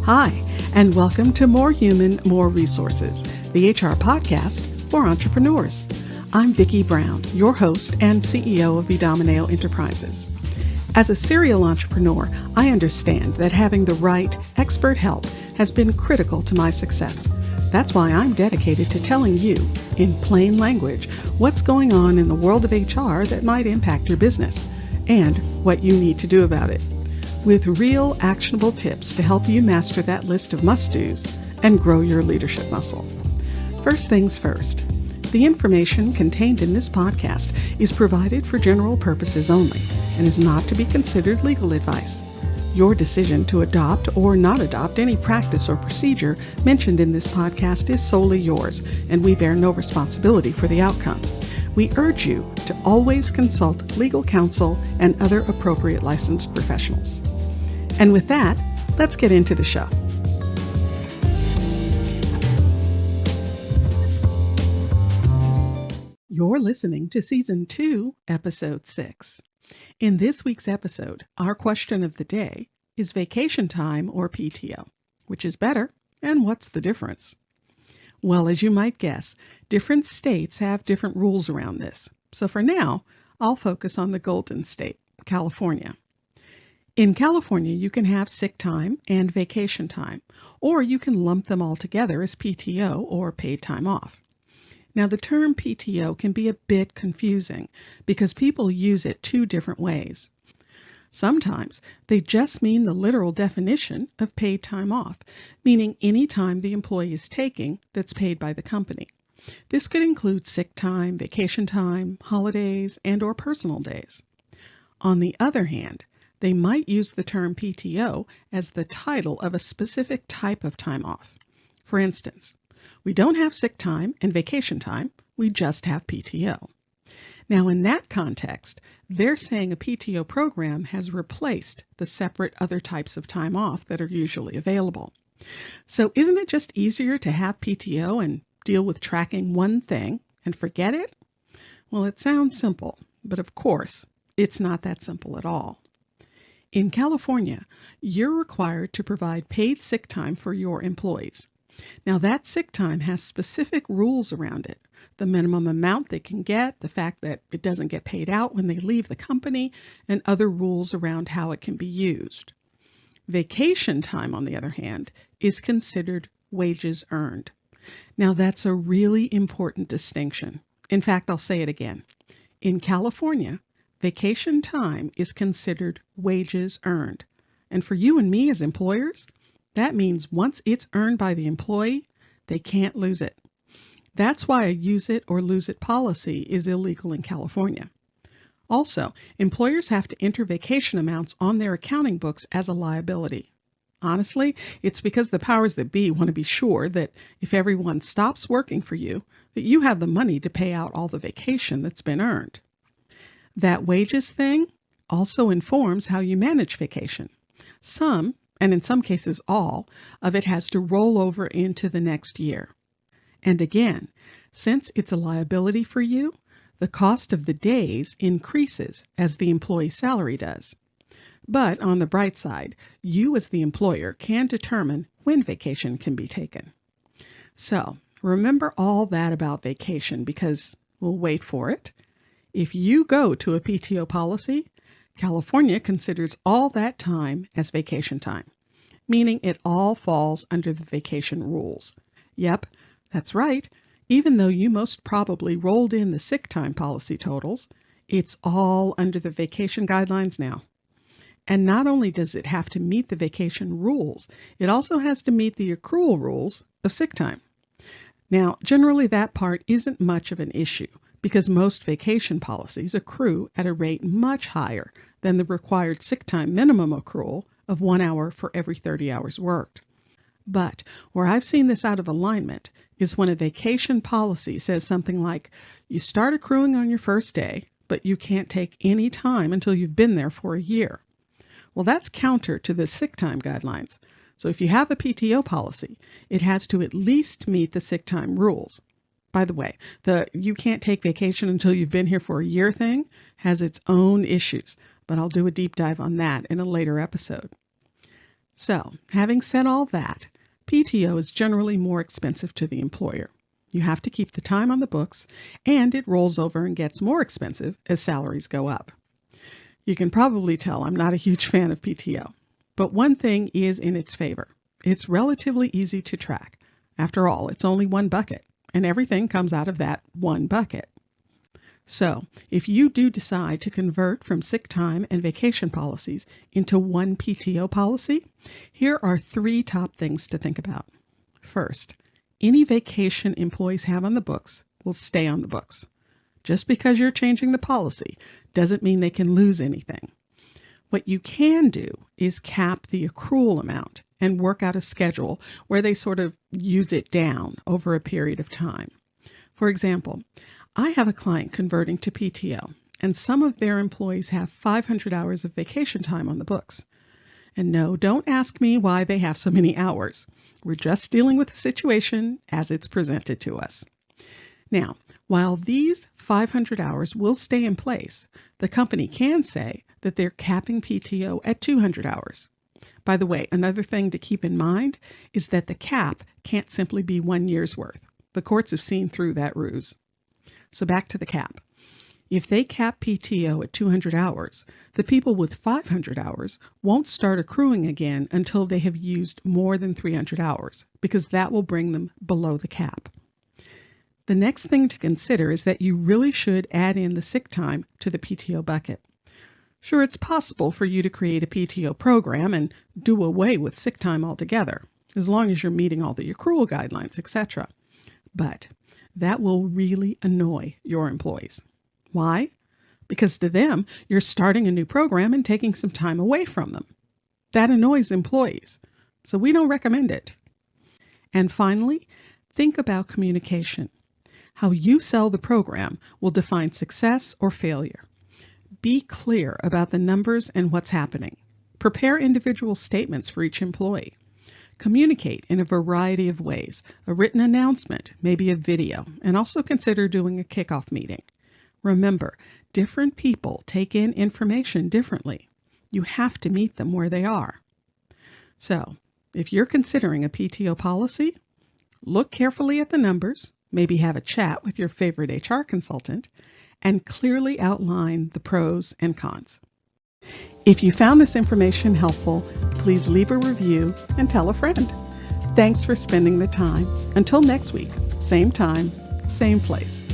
Hi, and welcome to More Human, More Resources, the HR podcast for entrepreneurs. I'm Vicki Brown, your host and CEO of Vidamaneo Enterprises. As a serial entrepreneur, I understand that having the right expert help has been critical to my success. That's why I'm dedicated to telling you, in plain language, what's going on in the world of HR that might impact your business and what you need to do about it, with real actionable tips to help you master that list of must-dos and grow your leadership muscle. First things first, the information contained in this podcast is provided for general purposes only and is not to be considered legal advice. Your decision to adopt or not adopt any practice or procedure mentioned in this podcast is solely yours, and we bear no responsibility for the outcome. We urge you to always consult legal counsel and other appropriate licensed professionals. And with that, let's get into the show. You're listening to Season 2, Episode 6. In this week's episode, our question of the day is vacation time or PTO? Which is better, and what's the difference? Well, as you might guess, different states have different rules around this. So for now, I'll focus on the Golden State, California. In California, you can have sick time and vacation time, or you can lump them all together as PTO or paid time off. Now, the term PTO can be a bit confusing because people use it two different ways. Sometimes they just mean the literal definition of paid time off, meaning any time the employee is taking that's paid by the company. This could include sick time, vacation time, holidays, and/or personal days. On the other hand, they might use the term PTO as the title of a specific type of time off. For instance, we don't have sick time and vacation time, we just have PTO. Now, in that context, they're saying a PTO program has replaced the separate other types of time off that are usually available. So isn't it just easier to have PTO and deal with tracking one thing and forget it? Well, it sounds simple, but of course, it's not that simple at all. In California, you're required to provide paid sick time for your employees. Now, that sick time has specific rules around it. The minimum amount they can get, the fact that it doesn't get paid out when they leave the company, and other rules around how it can be used. Vacation time, on the other hand, is considered wages earned. Now, that's a really important distinction. In fact, I'll say it again. In California, vacation time is considered wages earned. And for you and me as employers, that means once it's earned by the employee, they can't lose it. That's why a use it or lose it policy is illegal in California. Also, employers have to enter vacation amounts on their accounting books as a liability. Honestly, it's because the powers that be want to be sure that if everyone stops working for you, that you have the money to pay out all the vacation that's been earned. That wages thing also informs how you manage vacation. Some, and in some cases all, of it has to roll over into the next year. And again, since it's a liability for you, the cost of the days increases as the employee's salary does. But on the bright side, you as the employer can determine when vacation can be taken. So remember all that about vacation because, well, wait for it. If you go to a PTO policy, California considers all that time as vacation time, meaning it all falls under the vacation rules. Yep, that's right. Even though you most probably rolled in the sick time policy totals, it's all under the vacation guidelines now. And not only does it have to meet the vacation rules, it also has to meet the accrual rules of sick time. Now, generally that part isn't much of an issue because most vacation policies accrue at a rate much higher than the required sick time minimum accrual of 1 hour for every 30 hours worked. But where I've seen this out of alignment is when a vacation policy says something like, you start accruing on your first day, but you can't take any time until you've been there for a year. Well, that's counter to the sick time guidelines. So if you have a PTO policy, it has to at least meet the sick time rules. By the way, the you can't take vacation until you've been here for a year thing has its own issues, but I'll do a deep dive on that in a later episode. So, having said all that, PTO is generally more expensive to the employer. You have to keep the time on the books, and it rolls over and gets more expensive as salaries go up. You can probably tell I'm not a huge fan of PTO, but one thing is in its favor. It's relatively easy to track. After all, it's only one bucket, and everything comes out of that one bucket. So, if you do decide to convert from sick time and vacation policies into one PTO policy, here are 3 top things to think about. First, any vacation employees have on the books will stay on the books. Just because you're changing the policy doesn't mean they can lose anything. What you can do is cap the accrual amount and work out a schedule where they sort of use it down over a period of time. For example, I have a client converting to PTO, and some of their employees have 500 hours of vacation time on the books. And no, don't ask me why they have so many hours. We're just dealing with the situation as it's presented to us. Now, while these 500 hours will stay in place, the company can say that they're capping PTO at 200 hours. By the way, another thing to keep in mind is that the cap can't simply be 1 year's worth. The courts have seen through that ruse. So back to the cap. If they cap PTO at 200 hours, the people with 500 hours won't start accruing again until they have used more than 300 hours, because that will bring them below the cap. The next thing to consider is that you really should add in the sick time to the PTO bucket. Sure, it's possible for you to create a PTO program and do away with sick time altogether, as long as you're meeting all the accrual guidelines, etc. But that will really annoy your employees. Why? Because to them, you're starting a new program and taking some time away from them. That annoys employees, so we don't recommend it. And finally, think about communication. How you sell the program will define success or failure. Be clear about the numbers and what's happening. Prepare individual statements for each employee. Communicate in a variety of ways, a written announcement, maybe a video, and also consider doing a kickoff meeting. Remember, different people take in information differently. You have to meet them where they are. So, if you're considering a PTO policy, look carefully at the numbers, maybe have a chat with your favorite HR consultant, and clearly outline the pros and cons. If you found this information helpful, please leave a review and tell a friend. Thanks for spending the time. Until next week, same time, same place.